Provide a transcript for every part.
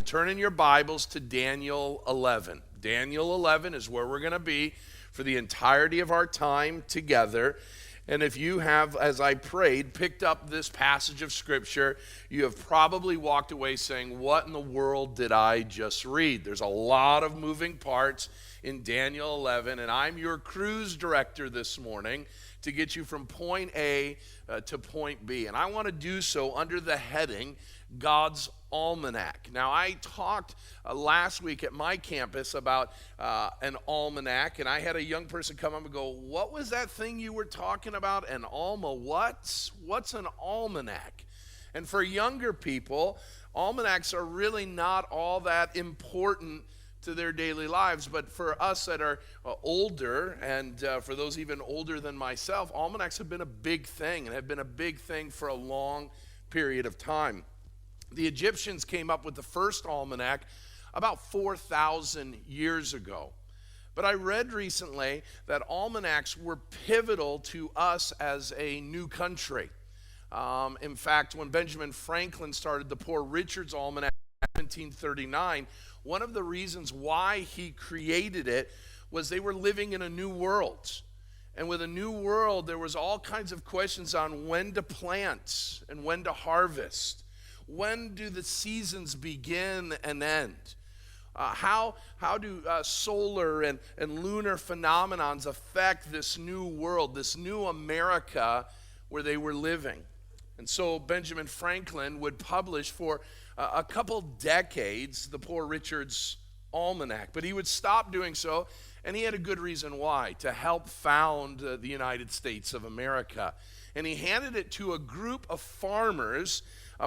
turn in your Bibles to Daniel 11. Daniel 11 is where we're going to be for the entirety of our time together. And if you have, as I prayed, picked up this passage of Scripture, you have probably walked away saying, what in the world did I just read? There's a lot of moving parts in Daniel 11, and I'm your cruise director this morning to get you from point A to point B. And I want to do so under the heading, God's Almanac. Now, I talked last week at my campus about an almanac, and I had a young person come up and go, what was that thing you were talking about? An what's an almanac? And for younger people, almanacs are really not all that important to their daily lives, but for us that are older, and for those even older than myself, almanacs have been a big thing, and have been a big thing for a long period of time. The Egyptians came up with the first almanac about 4,000 years ago. But I read recently that almanacs were pivotal to us as a new country. In fact, when Benjamin Franklin started the Poor Richard's Almanac in 1739, one of the reasons why he created it was they were living in a new world. And with a new world, there was all kinds of questions on when to plant and when to harvest. When do the seasons begin and end? How do solar and lunar phenomenons affect this new world, this new America where they were living? And so Benjamin Franklin would publish for a couple decades the Poor Richard's Almanac, but he would stop doing so, and he had a good reason why, to help found the United States of America. And he handed it to a group of farmers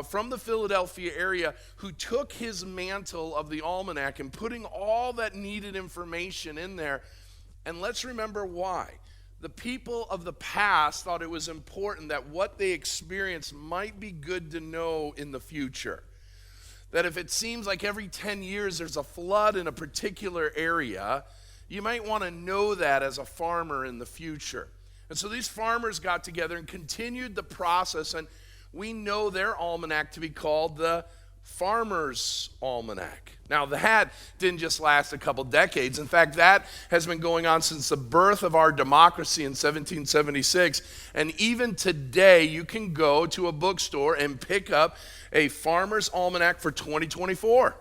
from the Philadelphia area who took his mantle of the almanac and putting all that needed information in there. And let's remember why. The people of the past thought it was important that what they experienced might be good to know in the future. That if it seems like every 10 years there's a flood in a particular area, you might want to know that as a farmer in the future. And so these farmers got together and continued the process, and we know their almanac to be called the Farmer's Almanac. Now, that didn't just last a couple decades. In fact, that has been going on since the birth of our democracy in 1776. And even today, you can go to a bookstore and pick up a Farmer's Almanac for 2024.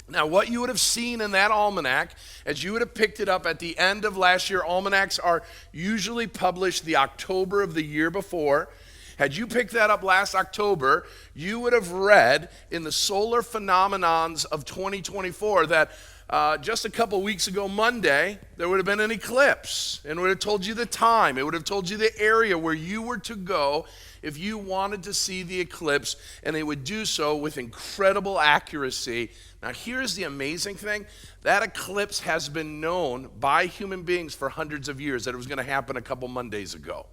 Now, what you would have seen in that almanac, as you would have picked it up at the end of last year, almanacs are usually published the October of the year before. Had you picked that up last October, you would have read in the solar phenomenons of 2024 that just a couple weeks ago, Monday, there would have been an eclipse, and it would have told you the time. It would have told you the area where you were to go if you wanted to see the eclipse, and they would do so with incredible accuracy. Now, here's the amazing thing. That eclipse has been known by human beings for hundreds of years, that it was going to happen a couple Mondays ago.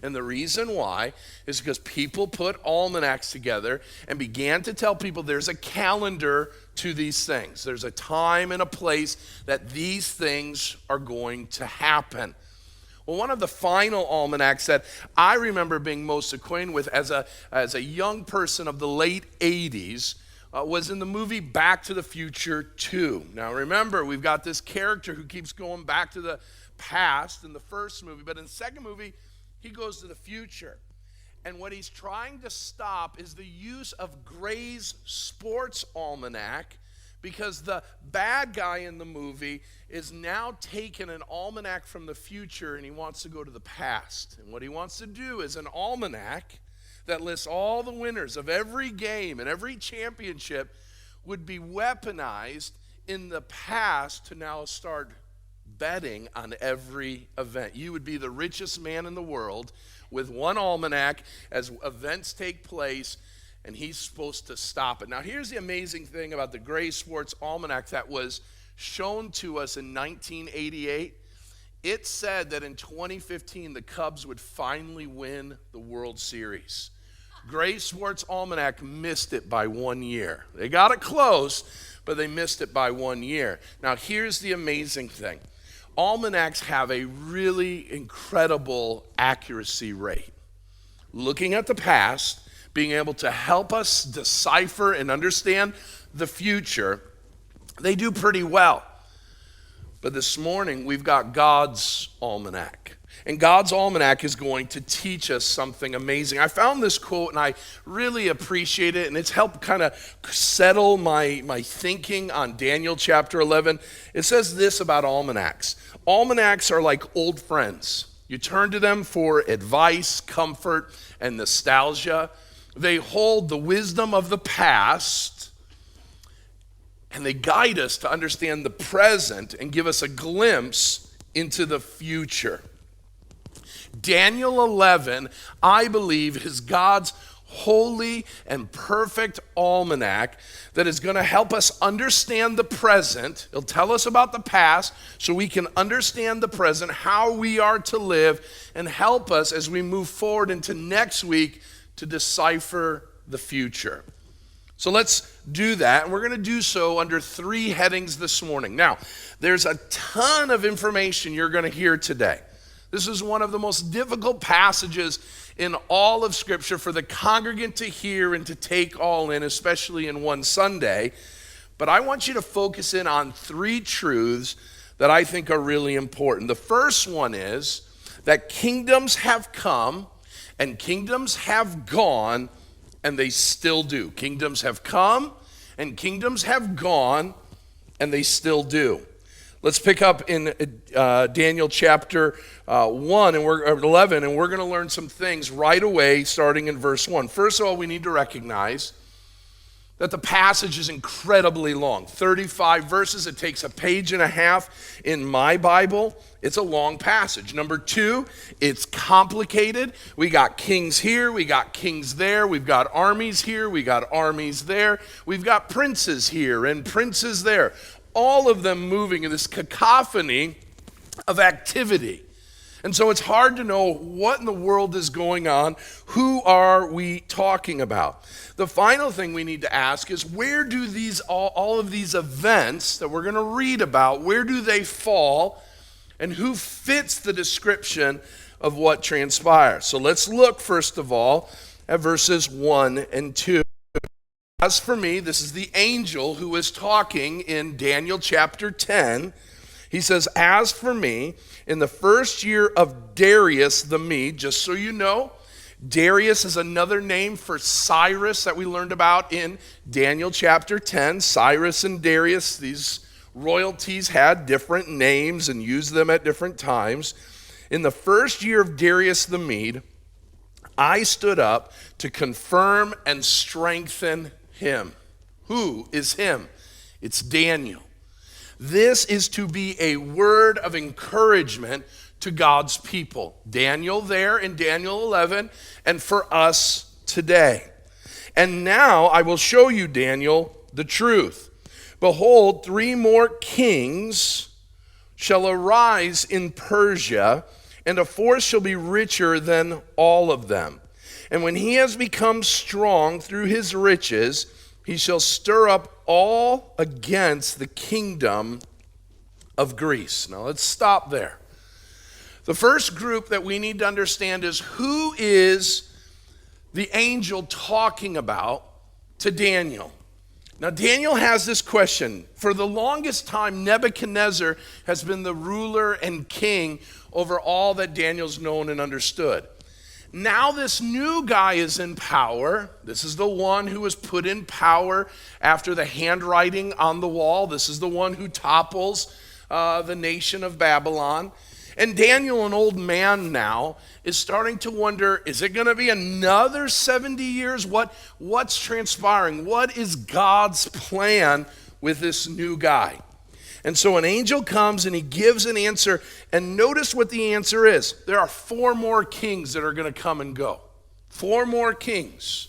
And the reason why is because people put almanacs together and began to tell people there's a calendar to these things. There's a time and a place that these things are going to happen. Well, one of the final almanacs that I remember being most acquainted with as a young person of the late 80s was in the movie Back to the Future 2. Now remember, we've got this character who keeps going back to the past in the first movie, but in the second movie, he goes to the future. And what he's trying to stop is the use of Gray's Sports Almanac, because the bad guy in the movie is now taking an almanac from the future and he wants to go to the past. And what he wants to do is an almanac that lists all the winners of every game and every championship would be weaponized in the past to now start betting on every event. You would be the richest man in the world with one almanac as events take place, and he's supposed to stop it. Now, here's the amazing thing about the Gray Sports Almanac that was shown to us in 1988. It said that in 2015, the Cubs would finally win the World Series. Gray Sports Almanac missed it by 1 year. They got it close, but they missed it by 1 year. Now, here's the amazing thing. Almanacs have a really incredible accuracy rate. Looking at the past, being able to help us decipher and understand the future, they do pretty well. But this morning, we've got God's Almanac. And God's Almanac is going to teach us something amazing. I found this quote, and I really appreciate it, and it's helped kind of settle my thinking on Daniel chapter 11. It says this about almanacs. Almanacs are like old friends. You turn to them for advice, comfort, and nostalgia. They hold the wisdom of the past, and they guide us to understand the present and give us a glimpse into the future. Daniel 11, I believe, is God's holy and perfect almanac that is going to help us understand the present. It'll tell us about the past so we can understand the present, how we are to live, and help us as we move forward into next week to decipher the future. So let's do that, and we're going to do so under 3 headings this morning. Now, there's a ton of information you're going to hear today. This is one of the most difficult passages in all of Scripture for the congregant to hear and to take all in, especially in one Sunday. But I want you to focus in on 3 truths that I think are really important. The first one is that kingdoms have come and kingdoms have gone, and they still do. Kingdoms have come and kingdoms have gone, and they still do. Let's pick up in Daniel chapter 11, and we're going to learn some things right away, starting in verse 1. First of all, we need to recognize that the passage is incredibly long, 35 verses. It takes a page and a half in my Bible. It's a long passage. Number 2, it's complicated. We got kings here, we got kings there, we've got armies here, we got armies there, we've got princes here and princes there. All of them moving in this cacophony of activity. And so it's hard to know what in the world is going on. Who are we talking about? The final thing we need to ask is, where do all of these events that we're going to read about, where do they fall, and who fits the description of what transpires? So let's look first of all at verses 1 and 2. As for me, this is the angel who is talking in Daniel chapter 10. He says, as for me, in the first year of Darius the Mede, just so you know, Darius is another name for Cyrus that we learned about in Daniel chapter 10. Cyrus and Darius, these royalties had different names and used them at different times. In the first year of Darius the Mede, I stood up to confirm and strengthen him. Who is him? It's Daniel. This is to be a word of encouragement to God's people. Daniel there in Daniel 11, and for us today. And now I will show you, Daniel, the truth. Behold, 3 more kings shall arise in Persia, and a 4th shall be richer than all of them. And when he has become strong through his riches, he shall stir up all against the kingdom of Greece. Now let's stop there. The first group that we need to understand is, who is the angel talking about to Daniel? Now Daniel has this question. For the longest time, Nebuchadnezzar has been the ruler and king over all that Daniel's known and understood. Now this new guy is in power. This is the one who was put in power after the handwriting on the wall. This is the one who topples the nation of Babylon. And Daniel, an old man now, is starting to wonder, is it going to be another 70 years? What's transpiring? What is God's plan with this new guy? And so an angel comes and he gives an answer, and notice what the answer is. There are 4 more kings that are going to come and go. 4 more kings.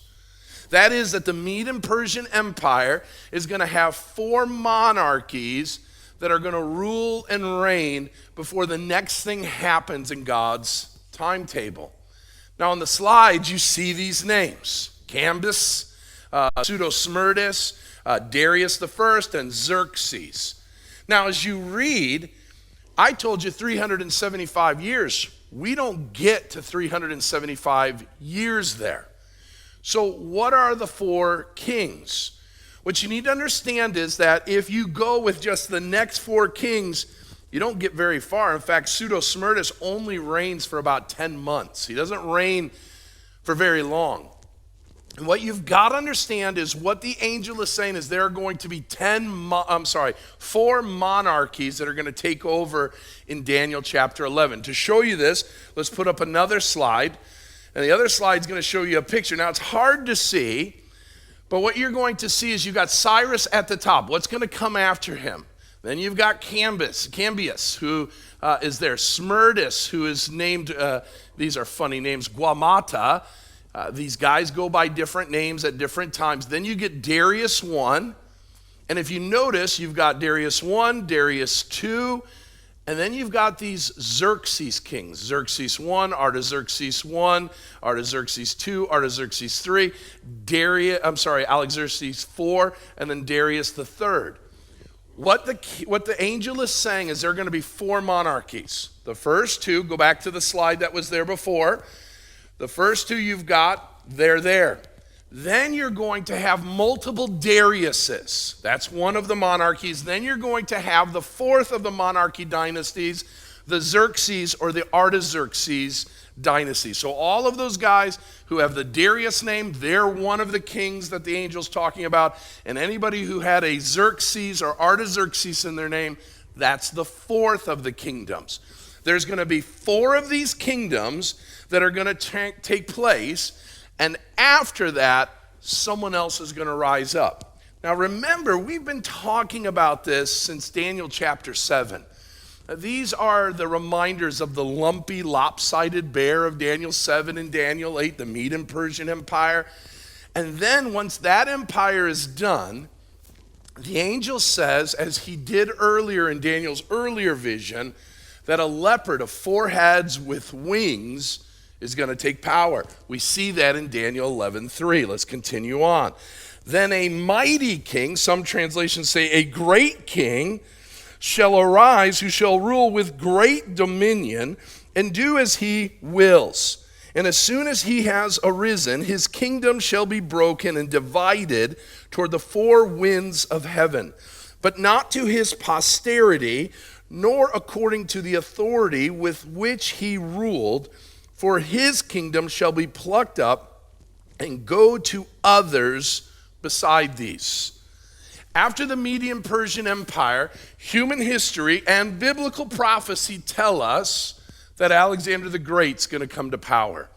That is, that the Mede and Persian Empire is going to have 4 monarchies that are going to rule and reign before the next thing happens in God's timetable. Now on the slides you see these names: Cambyses, Pseudo-Smyrtus, Darius the First, and Xerxes. Now, as you read, I told you 375 years. We don't get to 375 years there. So what are the 4 kings? What you need to understand is that if you go with just the next 4 kings, you don't get very far. In fact, Pseudo-Smyrtus only reigns for about 10 months. He doesn't reign for very long. And what you've got to understand is what the angel is saying is there are going to be 4 monarchies that are going to take over in Daniel chapter 11. To show you this, let's put up another slide. And the other slide is going to show you a picture. Now, it's hard to see, but what you're going to see is you've got Cyrus at the top. What's going to come after him? Then you've got Cambius, who is there. Smyrtus, who is named, these are funny names, Guamata. These guys go by different names at different times. Then you get Darius I. And if you notice, you've got Darius I, Darius II, and then you've got these Xerxes kings. Xerxes I, Artaxerxes I, Artaxerxes II, Artaxerxes III, Alexerxes IV, and then Darius III. What the angel is saying is there are going to be 4 monarchies. The first 2, go back to the slide that was there before. The first 2 you've got, they're there. Then you're going to have multiple Dariuses. That's one of the monarchies. Then you're going to have the 4th of the monarchy dynasties, the Xerxes or the Artaxerxes dynasty. So all of those guys who have the Darius name, they're one of the kings that the angel's talking about. And anybody who had a Xerxes or Artaxerxes in their name, that's the 4th of the kingdoms. There's going to be 4 of these kingdoms that are going to take place, and after that, someone else is going to rise up. Now remember, we've been talking about this since Daniel chapter 7. These are the reminders of the lumpy, lopsided bear of Daniel 7 and Daniel 8, the Medo-Persian Empire. And then once that empire is done, the angel says, as he did earlier in Daniel's earlier vision, that a leopard of 4 heads with wings is going to take power. We see that in Daniel 11:3. Let's continue on. Then a mighty king, some translations say a great king, shall arise, who shall rule with great dominion and do as he wills. And as soon as he has arisen, his kingdom shall be broken and divided toward the 4 winds of heaven, but not to his posterity, nor according to the authority with which he ruled, for his kingdom shall be plucked up and go to others beside these. After the Medo-Persian Empire, human history and biblical prophecy tell us that Alexander the Great's going to come to power.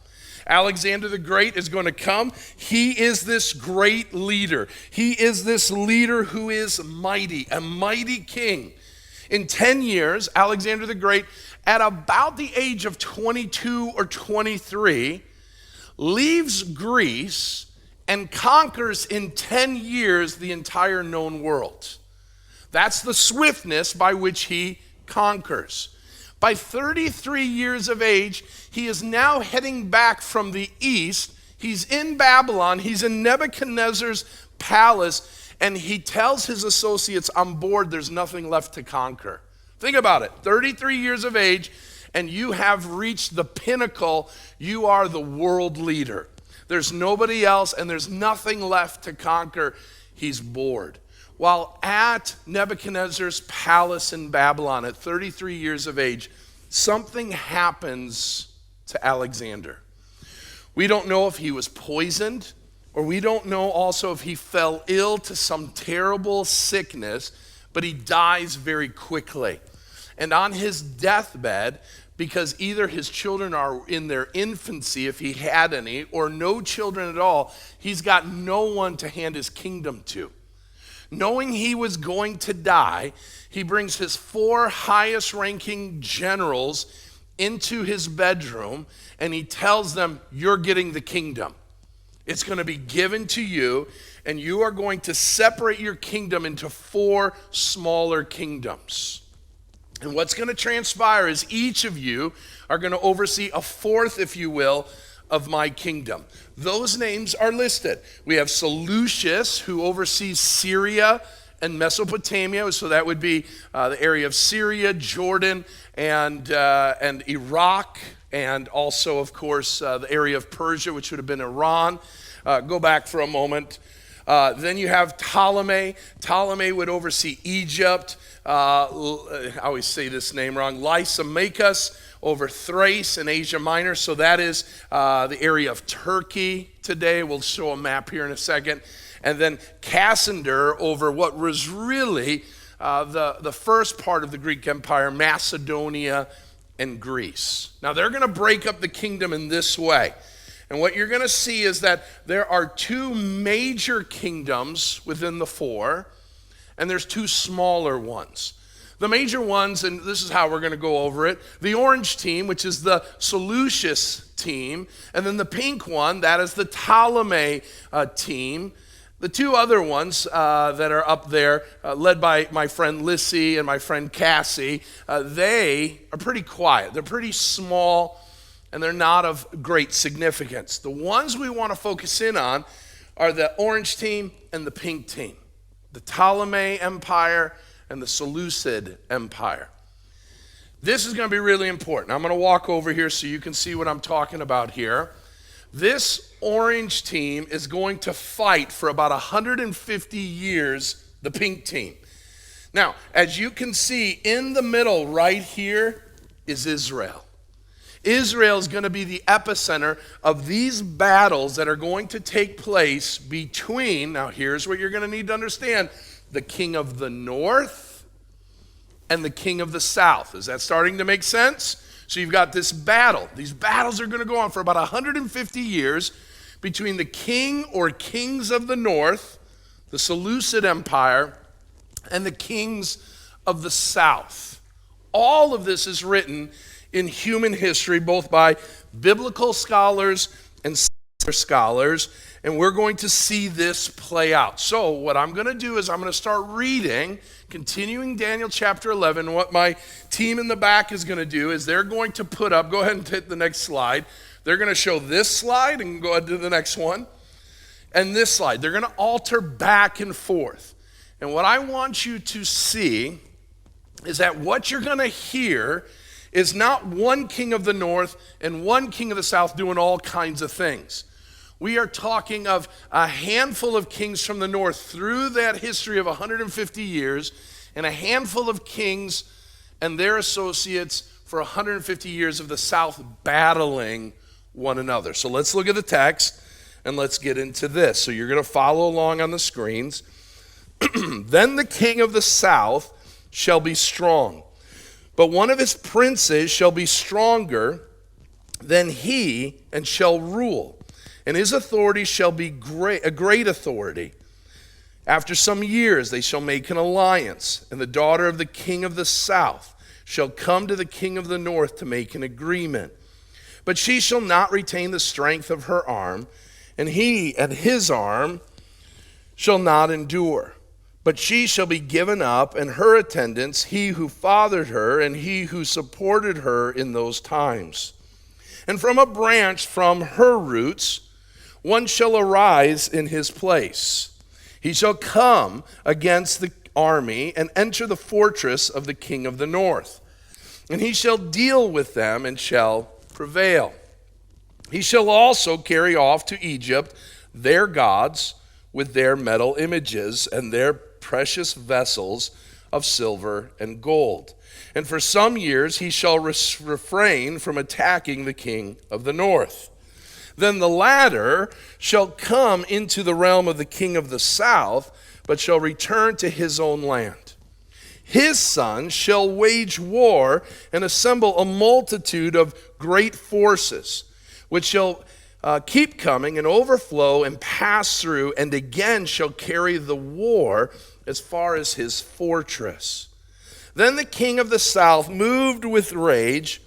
Alexander the Great is going to come. He is this great leader. He is this leader who is mighty, a mighty king. In 10 years, Alexander the Great, at about the age of 22 or 23, leaves Greece and conquers in 10 years the entire known world. That's the swiftness by which he conquers. By 33 years of age, he is now heading back from the east. He's in Babylon. He's in Nebuchadnezzar's palace. And he tells his associates on board, there's nothing left to conquer. Think about it, 33 years of age, and you have reached the pinnacle. You are the world leader. There's nobody else, and there's nothing left to conquer. He's bored. While at Nebuchadnezzar's palace in Babylon at 33 years of age, something happens to Alexander. We don't know if he was poisoned, or we don't know also if he fell ill to some terrible sickness, but he dies very quickly. And on his deathbed, because either his children are in their infancy, if he had any, or no children at all, he's got no one to hand his kingdom to. Knowing he was going to die, he brings his 4 highest ranking generals into his bedroom, and he tells them, you're getting the kingdom. It's going to be given to you, and you are going to separate your kingdom into 4 smaller kingdoms. And what's going to transpire is each of you are going to oversee a 4th, if you will, of my kingdom. Those names are listed. We have Seleucus, who oversees Syria and Mesopotamia, so that would be the area of Syria, Jordan, and Iraq, and also, of course, the area of Persia, which would have been Iran. Go back for a moment. Then you have Ptolemy. Ptolemy would oversee Egypt. I always say this name wrong. Lysimachus over Thrace and Asia Minor. So that is the area of Turkey today. We'll show a map here in a second. And then Cassander over what was really the first part of the Greek Empire, Macedonia and Greece. Now they're going to break up the kingdom in this way. And what you're going to see is that there are two major kingdoms within the four, and there's two smaller ones. The major ones, and this is how we're going to go over it, the orange team, which is the Seleucus team, and then the pink one, that is the Ptolemy team. The two other ones that are up there, led by my friend Lissy and my friend Cassie, they are pretty quiet. They're pretty small, and they're not of great significance. The ones we want to focus in on are the orange team and the pink team, the Ptolemy Empire and the Seleucid Empire. This is going to be really important. I'm going to walk over here so you can see what I'm talking about here. This orange team is going to fight for about 150 years, the pink team. Now, as you can see, in the middle right here is Israel. Israel is going to be the epicenter of these battles that are going to take place between, now here's what you're going to need to understand, the king of the north and the king of the south. Is that starting to make sense? So you've got this battle. These battles are going to go on for about 150 years between the king or kings of the north, the Seleucid Empire, and the kings of the south. All of this is written in human history, both by biblical scholars and secular scholars, and we're going to see this play out. So what I'm going to do is I'm going to start reading, continuing Daniel chapter 11. What my team in the back is going to do is they're going to put up, go ahead and hit the next slide. They're going to show this slide and go ahead to the next one, and this slide. They're going to alter back and forth. And what I want you to see is that what you're going to hear is not one king of the north and one king of the south doing all kinds of things. We are talking of a handful of kings from the north through that history of 150 years, and a handful of kings and their associates for 150 years of the south battling one another. So let's look at the text and let's get into this. So you're going to follow along on the screens. Then the king of the south shall be strong, but one of his princes shall be stronger than he and shall rule, and his authority shall be a great authority. After some years they shall make an alliance, and the daughter of the king of the south shall come to the king of the north to make an agreement. But she shall not retain the strength of her arm, and he and his arm shall not endure. But she shall be given up, and her attendants, he who fathered her, and he who supported her in those times. And from a branch from her roots, one shall arise in his place. He shall come against the army and enter the fortress of the king of the north. And he shall deal with them and shall prevail. He shall also carry off to Egypt their gods with their metal images and their precious vessels of silver and gold. And for some years he shall refrain from attacking the king of the north. Then the latter shall come into the realm of the king of the south, but shall return to his own land. His son shall wage war and assemble a multitude of great forces, which shall keep coming and overflow and pass through, and again shall carry the war as far as his fortress. Then the king of the south, moved with rage,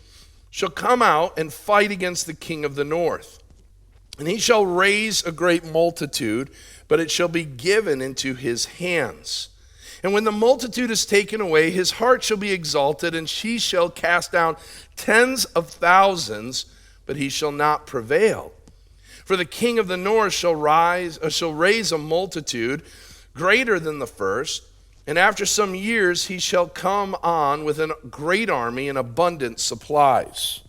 shall come out and fight against the king of the north. And he shall raise a great multitude, but it shall be given into his hands. And when the multitude is taken away, his heart shall be exalted, and he shall cast down tens of thousands, but he shall not prevail. For the king of the north shall raise a multitude greater than the first, and after some years he shall come on with a great army and abundant supplies.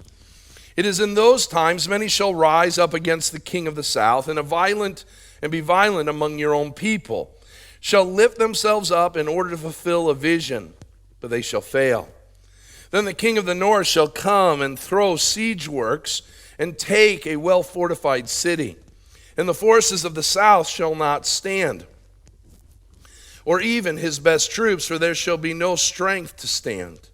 It is in those times many shall rise up against the king of the south, and a violent and be violent among your own people, shall lift themselves up in order to fulfill a vision, but they shall fail. Then the king of the north shall come and throw siege works and take a well-fortified city. And the forces of the south shall not stand, or even his best troops, for there shall be no strength to stand.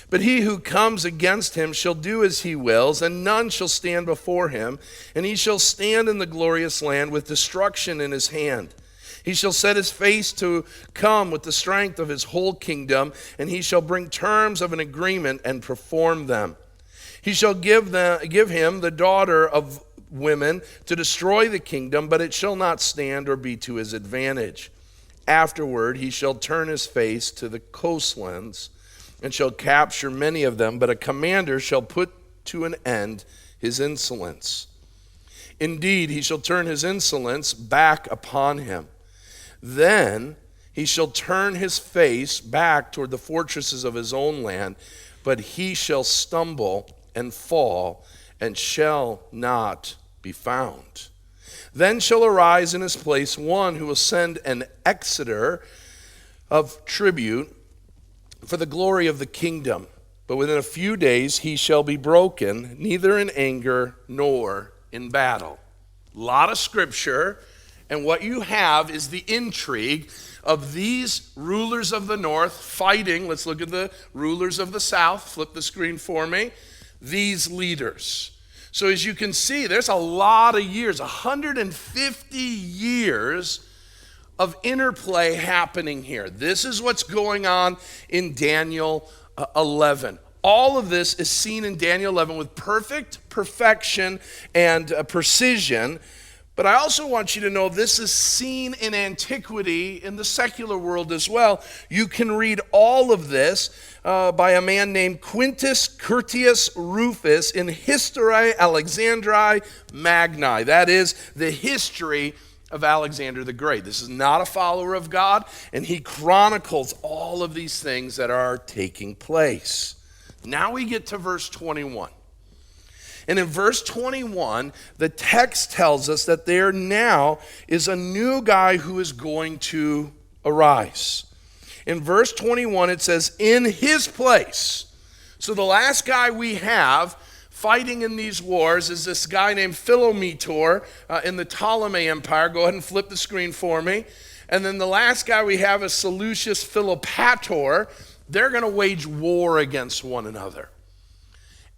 But he who comes against him shall do as he wills, and none shall stand before him. And he shall stand in the glorious land with destruction in his hand. He shall set his face to come with the strength of his whole kingdom, and he shall bring terms of an agreement and perform them. He shall give him the daughter of women to destroy the kingdom, but it shall not stand or be to his advantage. Afterward he shall turn his face to the coastlands and shall capture many of them, but a commander shall put to an end his insolence. Indeed, he shall turn his insolence back upon him. Then he shall turn his face back toward the fortresses of his own land, but he shall stumble and fall and shall not be found. Then shall arise in his place one who will send an exeter of tribute for the glory of the kingdom. But within a few days he shall be broken, neither in anger nor in battle. A lot of scripture, and what you have is the intrigue of these rulers of the north fighting. Let's look at the rulers of the south. Flip the screen for me. These leaders. So as you can see, there's a lot of years, 150 years of interplay happening here. This is what's going on in Daniel 11. All of this is seen in Daniel 11 with perfect perfection and precision. But I also want you to know this is seen in antiquity in the secular world as well. You can read all of this by a man named Quintus Curtius Rufus in History Alexandri Magni. That is the history of Alexander the Great. This is not a follower of God, and he chronicles all of these things that are taking place. Now we get to verse 21. And in verse 21, the text tells us that there now is a new guy who is going to arise. In verse 21, it says, in his place. So the last guy we have fighting in these wars is this guy named Philometor in the Ptolemy Empire. Go ahead and flip the screen for me. And then the last guy we have is Seleucus Philopator. They're going to wage war against one another.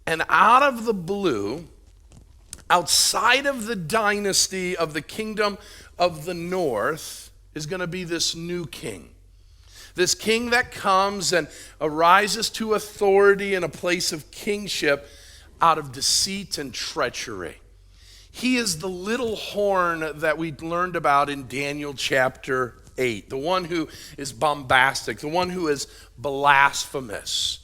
And out of the blue, outside of the dynasty of the kingdom of the north, is going to be this new king. This king that comes and arises to authority in a place of kingship out of deceit and treachery. He is the little horn that we learned about in Daniel chapter 8, the one who is bombastic, the one who is blasphemous.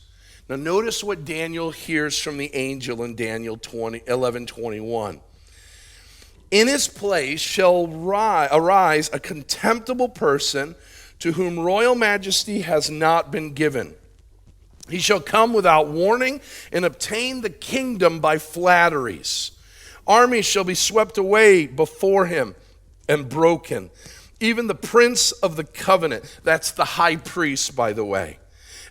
Now notice what Daniel hears from the angel in Daniel 11:21. In his place shall arise a contemptible person to whom royal majesty has not been given. He shall come without warning and obtain the kingdom by flatteries. Armies shall be swept away before him and broken. Even the prince of the covenant, that's the high priest, by the way.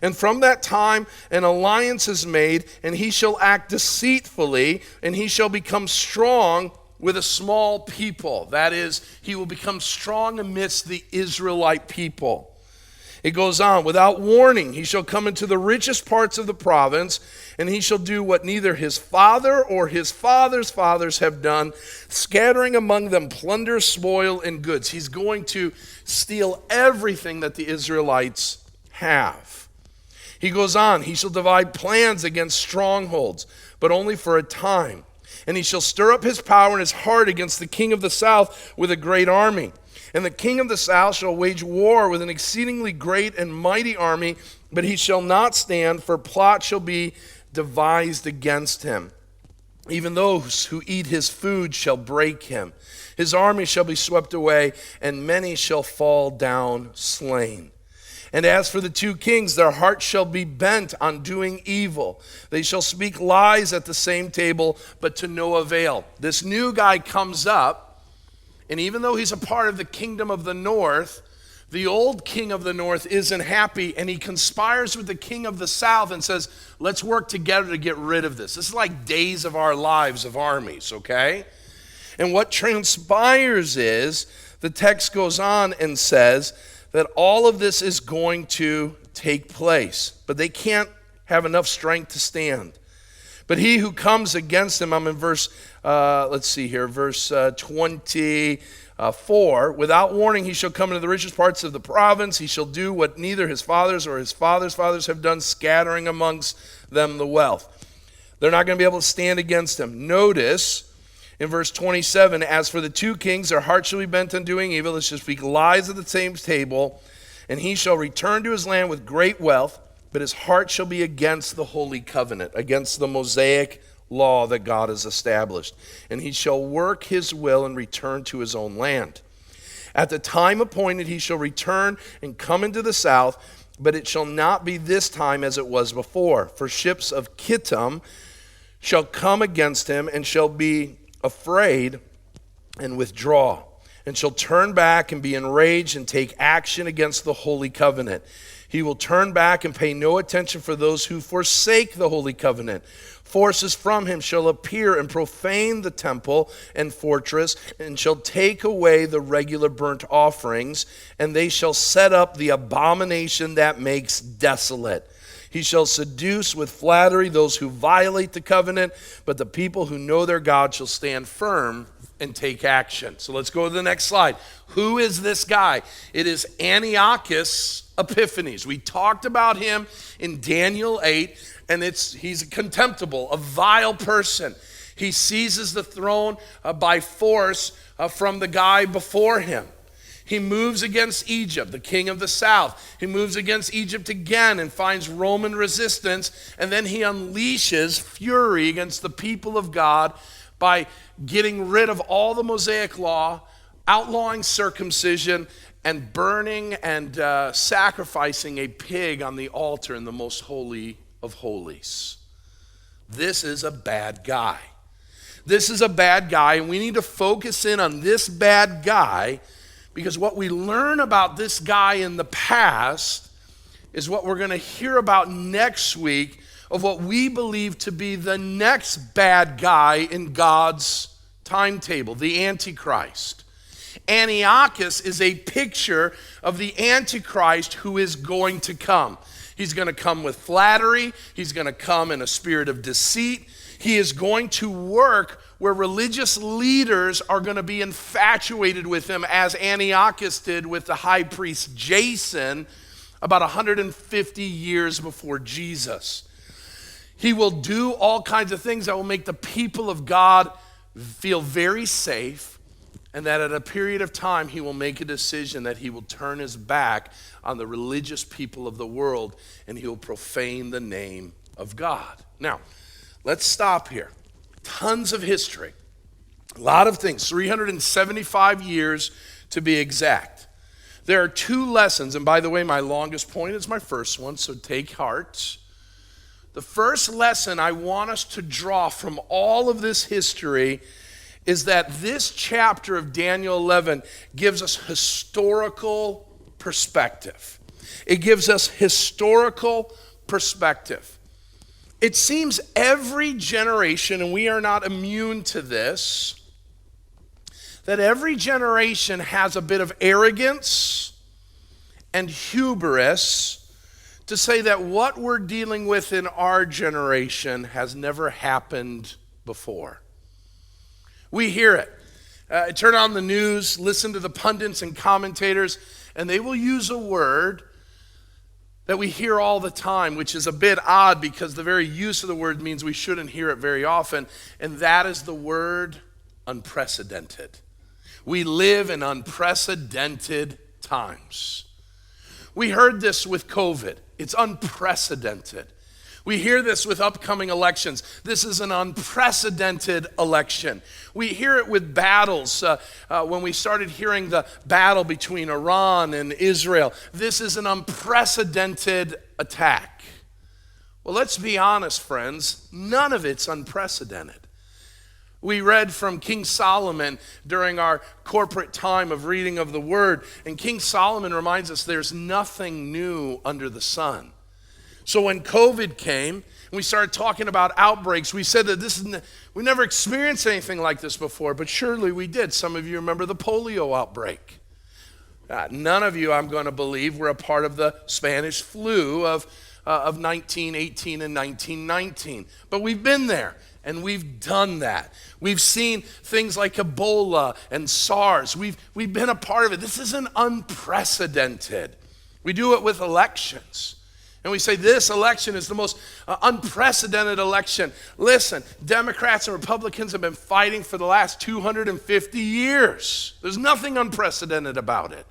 And from that time an alliance is made, and he shall act deceitfully, and he shall become strong with a small people. That is, he will become strong amidst the Israelite people. It goes on, without warning, he shall come into the richest parts of the province, and he shall do what neither his father or his father's fathers have done, scattering among them plunder, spoil, and goods. He's going to steal everything that the Israelites have. He goes on, he shall divide plans against strongholds, but only for a time. And he shall stir up his power and his heart against the king of the south with a great army. And the king of the south shall wage war with an exceedingly great and mighty army, but he shall not stand, for plot shall be devised against him. Even those who eat his food shall break him. His army shall be swept away, and many shall fall down slain. And as for the two kings, their hearts shall be bent on doing evil. They shall speak lies at the same table, but to no avail. This new guy comes up, And even though he's a part of the kingdom of the north, the old king of the north isn't happy, and he conspires with the king of the south and says, let's work together to get rid of this. This is like days of our lives of armies, okay? And what transpires is, the text goes on and says that all of this is going to take place, but they can't have enough strength to stand. But he who comes against him, I'm in verse 24, without warning he shall come into the richest parts of the province. He shall do what neither his fathers or his fathers' fathers have done, scattering amongst them the wealth. They're not going to be able to stand against him. Notice in verse 27, as for the two kings, their hearts shall be bent on doing evil. They shall speak lies at the same table, and he shall return to his land with great wealth, but his heart shall be against the holy covenant, against the Mosaic law that God has established. And he shall work his will and return to his own land. At the time appointed he shall return and come into the south, but it shall not be this time as it was before. For ships of Kittim shall come against him and shall be afraid and withdraw, and shall turn back and be enraged and take action against the holy covenant. He will turn back and pay no attention for those who forsake the holy covenant. Forces from him shall appear and profane the temple and fortress, and shall take away the regular burnt offerings, and they shall set up the abomination that makes desolate. He shall seduce with flattery those who violate the covenant, but the people who know their God shall stand firm and take action. So let's go to the next slide. Who is this guy? It is Antiochus Epiphanes. We talked about him in Daniel 8, and he's contemptible, a vile person. He seizes the throne by force from the guy before him. He moves against Egypt, the king of the south. He moves against Egypt again and finds Roman resistance, and then he unleashes fury against the people of God by getting rid of all the Mosaic law, outlawing circumcision, and burning and sacrificing a pig on the altar in the most holy of holies. This is a bad guy. This is a bad guy, and we need to focus in on this bad guy, because what we learn about this guy in the past is what we're going to hear about next week of what we believe to be the next bad guy in God's timetable, the Antichrist. Antiochus is a picture of the Antichrist who is going to come. He's going to come with flattery. He's going to come in a spirit of deceit. He is going to work where religious leaders are going to be infatuated with him, as Antiochus did with the high priest Jason about 150 years before Jesus. He will do all kinds of things that will make the people of God feel very safe, and that at a period of time he will make a decision that he will turn his back on the religious people of the world, and he will profane the name of God. Now, let's stop here. Tons of history, a lot of things, 375 years to be exact. There are two lessons, and by the way, my longest point is my first one, so take heart. The first lesson I want us to draw from all of this history is that this chapter of Daniel 11 gives us historical perspective. It gives us historical perspective. It seems every generation, and we are not immune to this, that every generation has a bit of arrogance and hubris to say that what we're dealing with in our generation has never happened before. We hear it. Turn on the news, listen to the pundits and commentators, and they will use a word that we hear all the time, which is a bit odd because the very use of the word means we shouldn't hear it very often, and that is the word unprecedented. We live in unprecedented times. We heard this with COVID. It's unprecedented. We hear this with upcoming elections. This is an unprecedented election. We hear it with battles. When we started hearing the battle between Iran and Israel, this is an unprecedented attack. Well, let's be honest, friends. None of it's unprecedented. We read from King Solomon during our corporate time of reading of the Word, and King Solomon reminds us there's nothing new under the sun. So when COVID came, and we started talking about outbreaks, we said that we never experienced anything like this before, but surely we did. Some of you remember the polio outbreak. None of you, I'm going to believe, were a part of the Spanish flu of 1918 and 1919. But we've been there, and we've done that. We've seen things like Ebola and SARS. We've been a part of it. This isn't unprecedented. We do it with elections. And we say this election is the most unprecedented election. Listen, Democrats and Republicans have been fighting for the last 250 years. There's nothing unprecedented about it.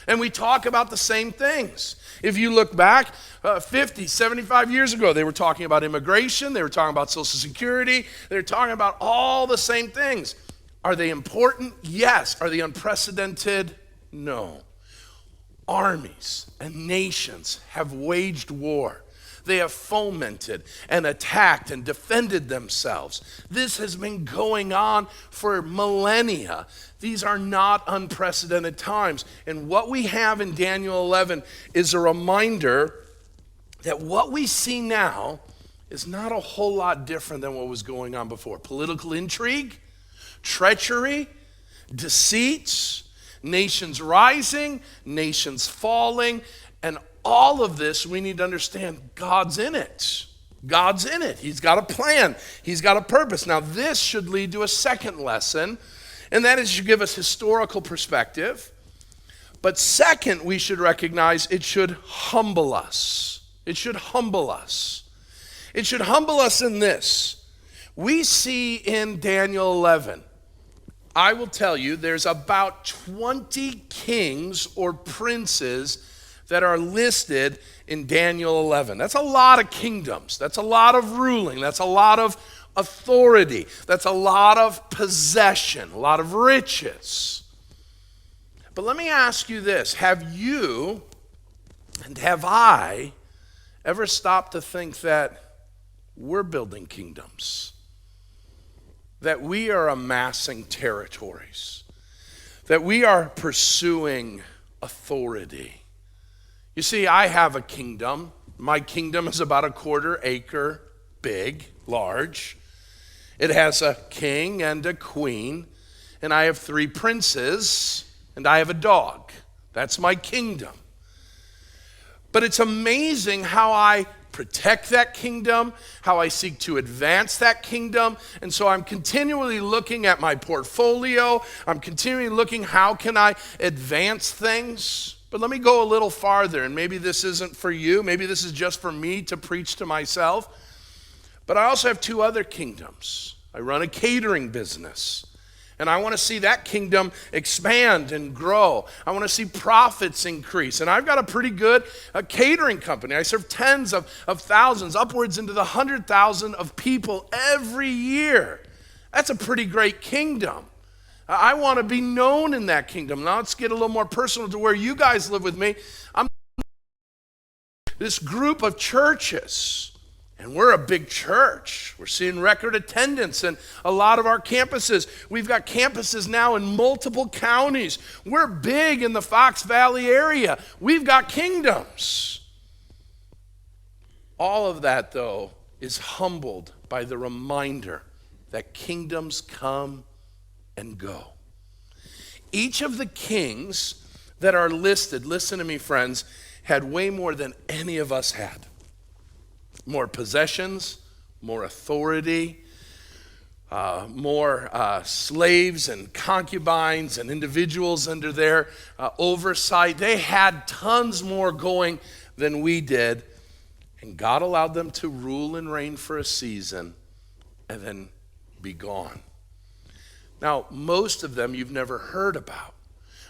And we talk about the same things. If you look back 50, 75 years ago, they were talking about immigration, they were talking about Social Security, they were talking about all the same things. Are they important? Yes. Are they unprecedented? No. Armies and nations have waged war. They have fomented and attacked and defended themselves. This has been going on for millennia. These are not unprecedented times. And what we have in Daniel 11 is a reminder that what we see now is not a whole lot different than what was going on before. Political intrigue, treachery, deceits, nations rising, nations falling, and all of this, we need to understand God's in it. God's in it. He's got a plan. He's got a purpose. Now, this should lead to a second lesson, and that is to give us historical perspective. But second, we should recognize it should humble us. It should humble us. It should humble us in this. We see in Daniel 11, I will tell you, there's about 20 kings or princes that are listed in Daniel 11. That's a lot of kingdoms. That's a lot of ruling. That's a lot of authority. That's a lot of possession, a lot of riches. But let me ask you this. Have you and have I ever stopped to think that we're building kingdoms? That we are amassing territories? That we are pursuing authority? You see, I have a kingdom. My kingdom is about a 1/4 acre big, large. It has a king and a queen, and I have 3 princes, and I have a dog. That's my kingdom. But it's amazing how I protect that kingdom, how I seek to advance that kingdom. And so I'm continually looking at my portfolio. I'm continually looking, how can I advance things? But let me go a little farther, and maybe this isn't for you. Maybe this is just for me to preach to myself. But I also have 2 other kingdoms. I run a catering business, and I want to see that kingdom expand and grow. I want to see profits increase. And I've got a pretty good catering company. I serve tens of thousands, upwards into the 100,000 of people every year. That's a pretty great kingdom. I want to be known in that kingdom. Now let's get a little more personal to where you guys live with me. I'm this group of churches, and we're a big church. We're seeing record attendance in a lot of our campuses. We've got campuses now in multiple counties. We're big in the Fox Valley area. We've got kingdoms. All of that, though, is humbled by the reminder that kingdoms come and go. Each of the kings that are listed, listen to me, friends, had way more than any of us had. More possessions, more authority, more slaves and concubines and individuals under their oversight. They had tons more going than we did. And God allowed them to rule and reign for a season and then be gone. Now, most of them you've never heard about.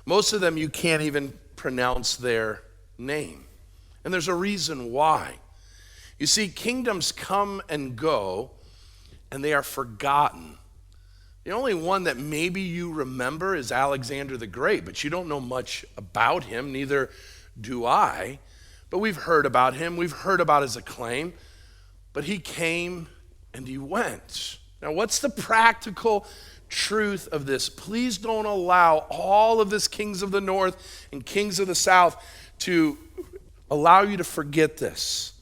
Most of them you can't even pronounce their name. And there's a reason why. You see, kingdoms come and go, and they are forgotten. The only one that maybe you remember is Alexander the Great, but you don't know much about him, neither do I. But we've heard about him. We've heard about his acclaim. But he came and he went. Now, what's the practical truth of this? Please don't allow all of this kings of the north and kings of the south to allow you to forget this.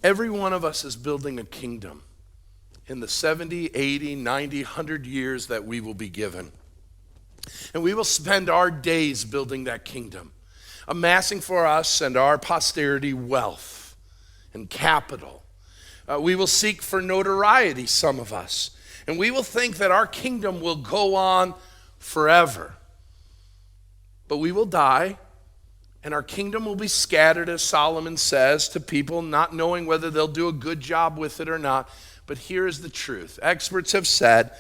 Every one of us is building a kingdom in the 70, 80, 90, 100 years that we will be given. And we will spend our days building that kingdom, amassing for us and our posterity wealth and capital. We will seek for notoriety, some of us. And we will think that our kingdom will go on forever. But we will die, and our kingdom will be scattered, as Solomon says, to people not knowing whether they'll do a good job with it or not. But here is the truth. Experts have said,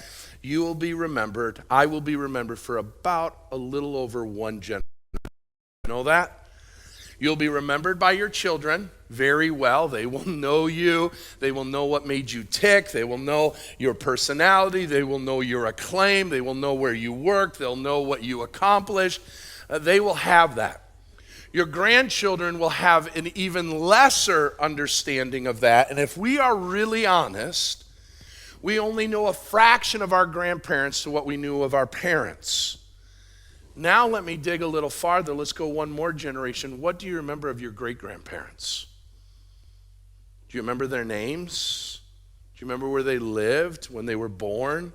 you will be remembered, I will be remembered for about a little over one generation. You know that? You'll be remembered by your children very well. They will know you. They will know what made you tick. They will know your personality. They will know your acclaim. They will know where you worked. They'll know what you accomplished. They will have that. Your grandchildren will have an even lesser understanding of that. And if we are really honest, we only know a fraction of our grandparents to what we knew of our parents. Now let me dig a little farther. Let's go one more generation. What do you remember of your great-grandparents? Do you remember their names? Do you remember where they lived when they were born?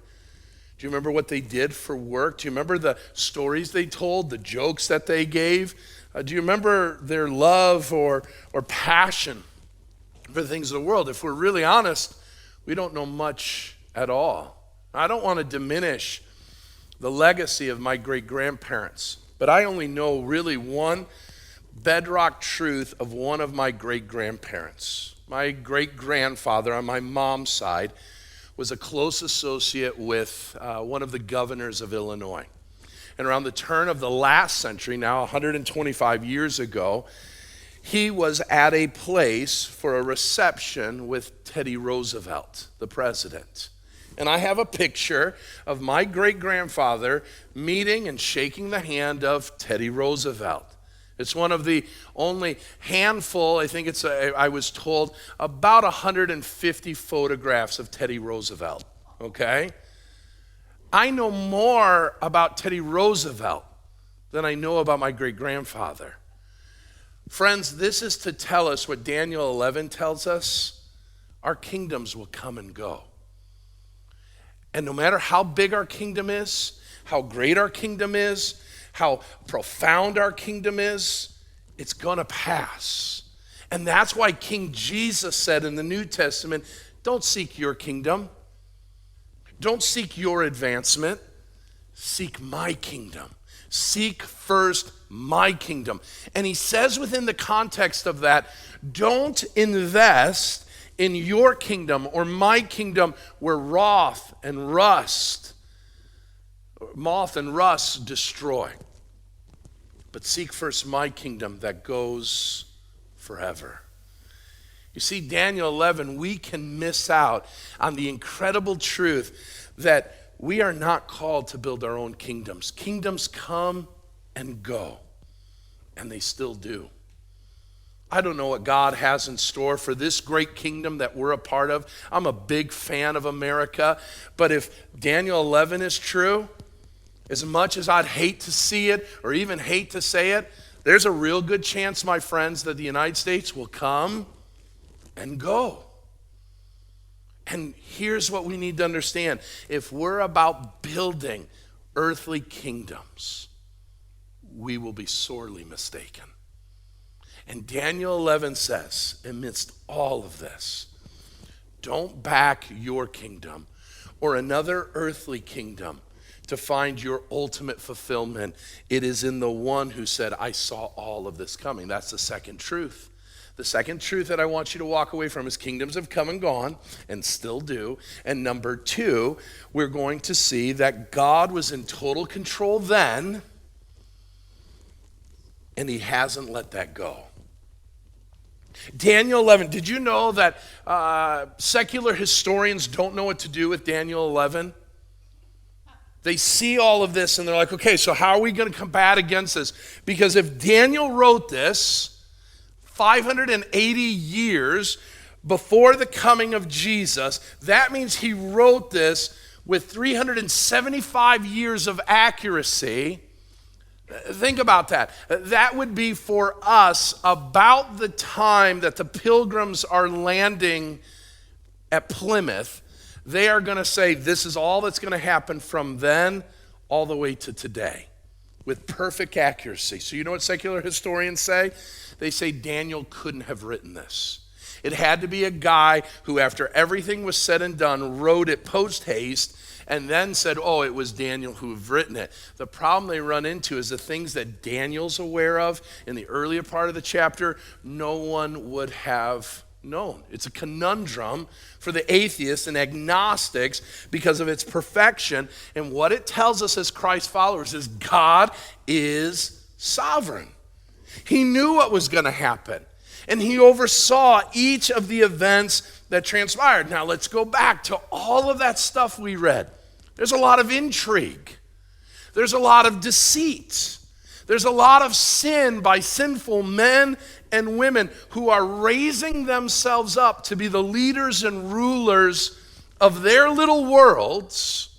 Do you remember what they did for work? Do you remember the stories they told, the jokes that they gave? Do you remember their love or passion for the things of the world? If we're really honest, we don't know much at all. I don't want to diminish the legacy of my great-grandparents, but I only know really one bedrock truth of one of my great-grandparents. My great-grandfather on my mom's side was a close associate with one of the governors of Illinois. And around the turn of the last century, now 125 years ago, he was at a place for a reception with Teddy Roosevelt, the president. And I have a picture of my great-grandfather meeting and shaking the hand of Teddy Roosevelt. It's one of the only handful, I was told, about 150 photographs of Teddy Roosevelt, okay? I know more about Teddy Roosevelt than I know about my great-grandfather. Friends, this is to tell us what Daniel 11 tells us. Our kingdoms will come and go. And no matter how big our kingdom is, how great our kingdom is, how profound our kingdom is, it's going to pass. And that's why King Jesus said in the New Testament, don't seek your kingdom. Don't seek your advancement. Seek my kingdom. Seek first my kingdom. And he says within the context of that, don't invest in your kingdom or my kingdom where moth and rust destroy. But seek first my kingdom that goes forever. You see, Daniel 11, we can miss out on the incredible truth that we are not called to build our own kingdoms. Kingdoms come and go, and they still do. I don't know what God has in store for this great kingdom that we're a part of. I'm a big fan of America, but if Daniel 11 is true, as much as I'd hate to see it or even hate to say it, there's a real good chance, my friends, that the United States will come and go. And here's what we need to understand. If we're about building earthly kingdoms, we will be sorely mistaken. And Daniel 11 says, amidst all of this, don't back your kingdom or another earthly kingdom to find your ultimate fulfillment. It is in the one who said, I saw all of this coming. That's the second truth. The second truth that I want you to walk away from is kingdoms have come and gone and still do. And number two, we're going to see that God was in total control then, and he hasn't let that go. Daniel 11, did you know that secular historians don't know what to do with Daniel 11? They see all of this and they're like, okay, so how are we going to combat against this? Because if Daniel wrote this 580 years before the coming of Jesus. That means he wrote this with 375 years of accuracy. Think about that. That would be for us about the time that the pilgrims are landing at Plymouth. They are going to say this is all that's going to happen from then all the way to today with perfect accuracy. So you know what secular historians say? They say Daniel couldn't have written this. It had to be a guy who, after everything was said and done, wrote it post haste and then said, oh, it was Daniel who had written it. The problem they run into is the things that Daniel's aware of in the earlier part of the chapter, no one would have known. It's a conundrum for the atheists and agnostics because of its perfection. And what it tells us as Christ followers is God is sovereign. He knew what was going to happen, and he oversaw each of the events that transpired. Now let's go back to all of that stuff we read. There's a lot of intrigue. There's a lot of deceit. There's a lot of sin by sinful men and women who are raising themselves up to be the leaders and rulers of their little worlds.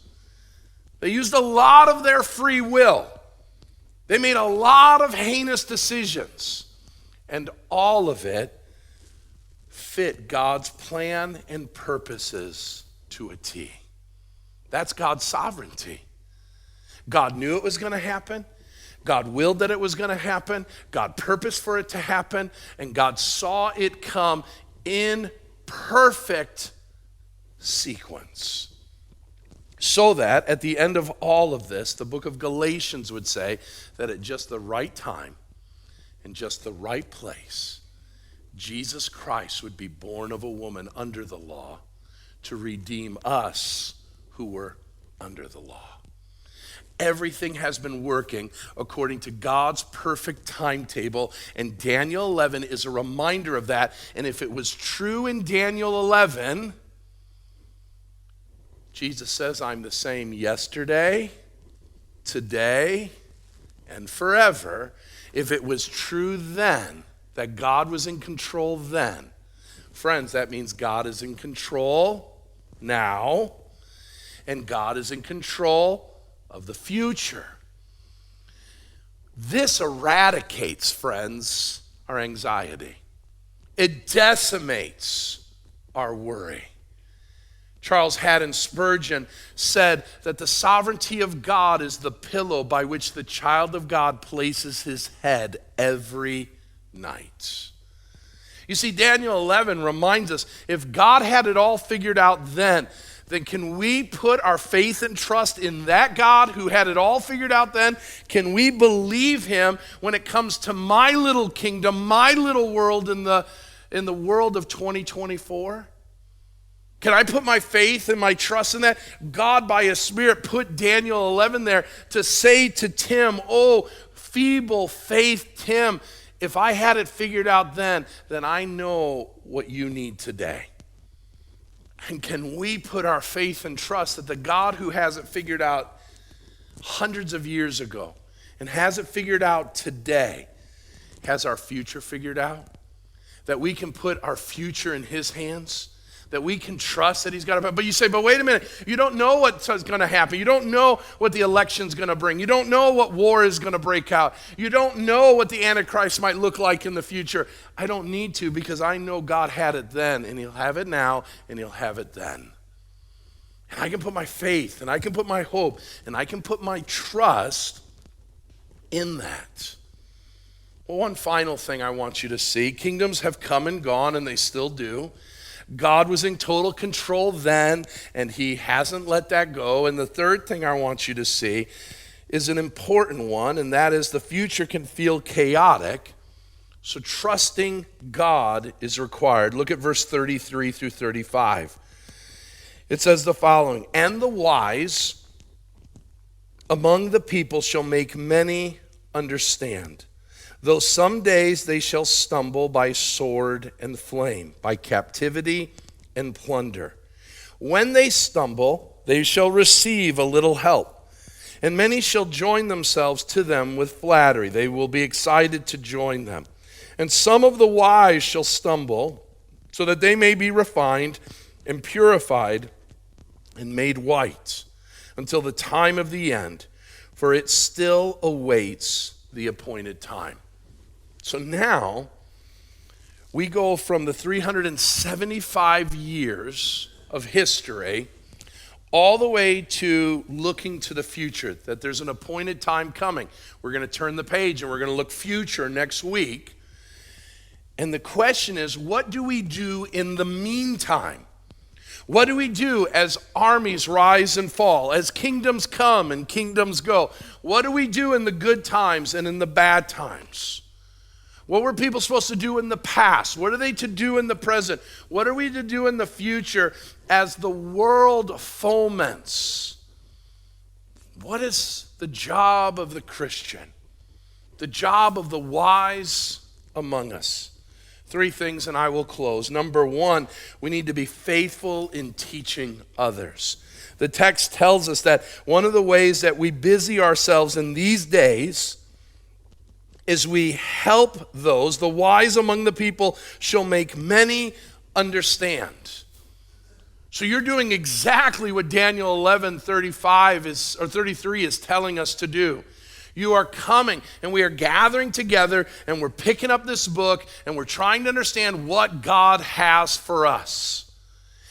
They used a lot of their free will. They made a lot of heinous decisions, and all of it fit God's plan and purposes to a T. That's God's sovereignty. God knew it was going to happen. God willed that it was going to happen. God purposed for it to happen, and God saw it come in perfect sequence. So that at the end of all of this, the book of Galatians would say that at just the right time, in just the right place, Jesus Christ would be born of a woman under the law to redeem us who were under the law. Everything has been working according to God's perfect timetable, and Daniel 11 is a reminder of that. And if it was true in Daniel 11, Jesus says, I'm the same yesterday, today, and forever. If it was true then, that God was in control then, friends, that means God is in control now, and God is in control of the future. This eradicates, friends, our anxiety. It decimates our worry. Charles Haddon Spurgeon said that the sovereignty of God is the pillow by which the child of God places his head every night. You see, Daniel 11 reminds us, if God had it all figured out then can we put our faith and trust in that God who had it all figured out then? Can we believe him when it comes to my little kingdom, my little world in the world of 2024? Can I put my faith and my trust in that? God, by his Spirit, put Daniel 11 there to say to Tim, oh, feeble faith Tim, if I had it figured out then I know what you need today. And can we put our faith and trust that the God who has it figured out hundreds of years ago and has it figured out today has our future figured out? That we can put our future in his hands? That we can trust that he's got it. But you say, but wait a minute, you don't know what's going to happen. You don't know what the election's going to bring. You don't know what war is going to break out. You don't know what the Antichrist might look like in the future. I don't need to, because I know God had it then, and he'll have it now, and he'll have it then. And I can put my faith, and I can put my hope, and I can put my trust in that. Well, one final thing I want you to see. Kingdoms have come and gone, and they still do. God was in total control then, and he hasn't let that go. And the third thing I want you to see is an important one, and that is the future can feel chaotic, so trusting God is required. Look at verse 33 through 35. It says the following, and the wise among the people shall make many understand. Though some days they shall stumble by sword and flame, by captivity and plunder. When they stumble, they shall receive a little help, and many shall join themselves to them with flattery. They will be excited to join them. And some of the wise shall stumble so that they may be refined and purified and made white until the time of the end, for it still awaits the appointed time. So now we go from the 375 years of history all the way to looking to the future, that there's an appointed time coming. We're going to turn the page and we're going to look future next week. And the question is, what do we do in the meantime? What do we do as armies rise and fall, as kingdoms come and kingdoms go? What do we do in the good times and in the bad times? What were people supposed to do in the past? What are they to do in the present? What are we to do in the future as the world foments? What is the job of the Christian? The job of the wise among us? 3 things and I will close. Number 1, we need to be faithful in teaching others. The text tells us that one of the ways that we busy ourselves in these days is we help those, the wise among the people shall make many understand. So you're doing exactly what Daniel 11:33 is telling us to do. You are coming and we are gathering together and we're picking up this book and we're trying to understand what God has for us.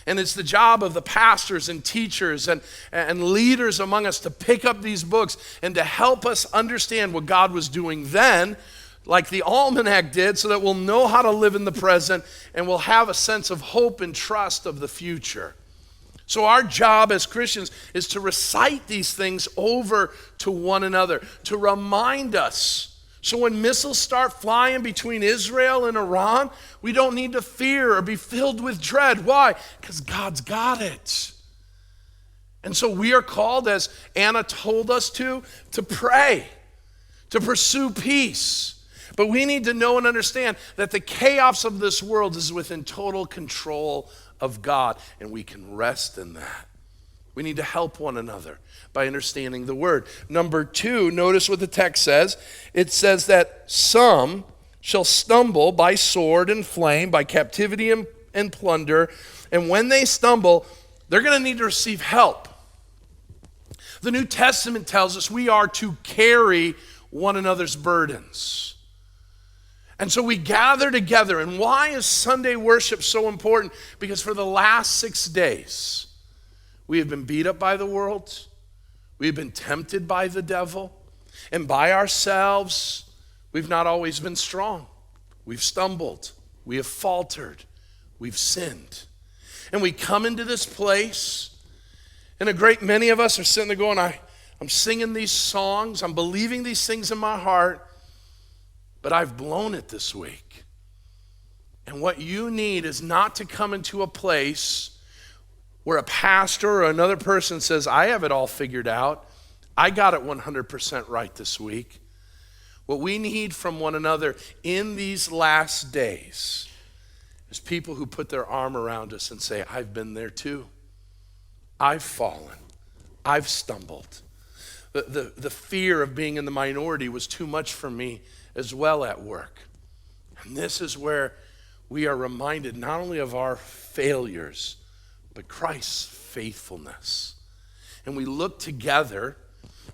And it's the job of the pastors and teachers and leaders among us to pick up these books and to help us understand what God was doing then, like the Almanac did, so that we'll know how to live in the present and we'll have a sense of hope and trust of the future. So our job as Christians is to recite these things over to one another, to remind us. So when missiles start flying between Israel and Iran, we don't need to fear or be filled with dread. Why? Because God's got it. And so we are called, as Anna told us to pray, to pursue peace. But we need to know and understand that the chaos of this world is within total control of God, and we can rest in that. We need to help one another by understanding the word. Number 2, notice what the text says. It says that some shall stumble by sword and flame, by captivity and plunder, and when they stumble, they're going to need to receive help. The New Testament tells us we are to carry one another's burdens. And so we gather together. And why is Sunday worship so important? Because for the last 6 days, we have been beat up by the world. We've been tempted by the devil. And by ourselves, we've not always been strong. We've stumbled. We have faltered. We've sinned. And we come into this place, and a great many of us are sitting there going, I'm singing these songs. I'm believing these things in my heart. But I've blown it this week. And what you need is not to come into a place where a pastor or another person says, I have it all figured out. I got it 100% right this week. What we need from one another in these last days is people who put their arm around us and say, I've been there too. I've fallen. I've stumbled. The fear of being in the minority was too much for me as well at work. And this is where we are reminded not only of our failures, but Christ's faithfulness. And we look together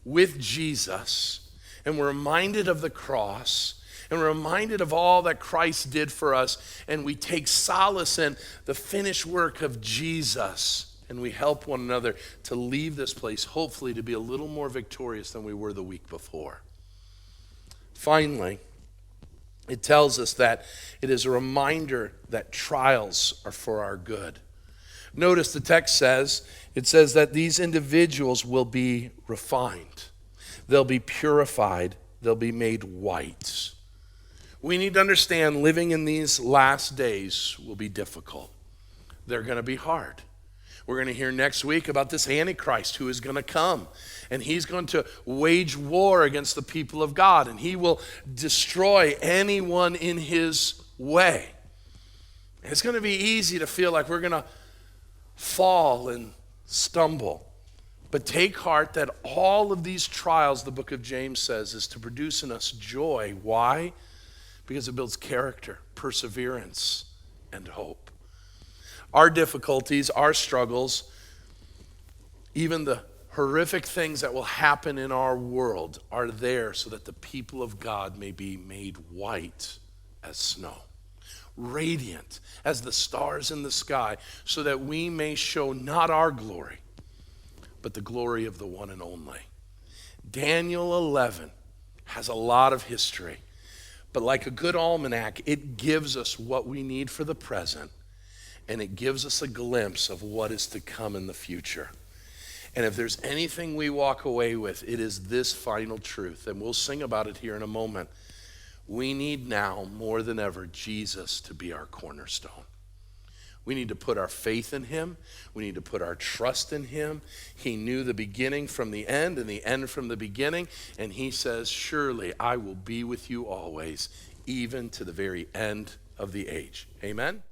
with Jesus, and we're reminded of the cross, and we're reminded of all that Christ did for us, and we take solace in the finished work of Jesus, and we help one another to leave this place, hopefully to be a little more victorious than we were the week before. Finally, it tells us that it is a reminder that trials are for our good. Notice the text says, it says that these individuals will be refined. They'll be purified. They'll be made white. We need to understand living in these last days will be difficult. They're going to be hard. We're going to hear next week about this Antichrist who is going to come. And he's going to wage war against the people of God. And he will destroy anyone in his way. And it's going to be easy to feel like we're going to fall and stumble. But take heart that all of these trials, the book of James says, is to produce in us joy. Why? Because it builds character, perseverance, and hope. our difficulties, our struggles, even the horrific things that will happen in our world are there so that the people of God may be made white as snow, radiant as the stars in the sky, so that we may show not our glory, but the glory of the one and only. Daniel 11 has a lot of history, but like a good almanac, it gives us what we need for the present, and it gives us a glimpse of what is to come in the future. And if there's anything we walk away with, it is this final truth, and we'll sing about it here in a moment. We need now more than ever Jesus to be our cornerstone. We need to put our faith in him. We need to put our trust in him. He knew the beginning from the end and the end from the beginning. And he says, surely I will be with you always, even to the very end of the age. Amen.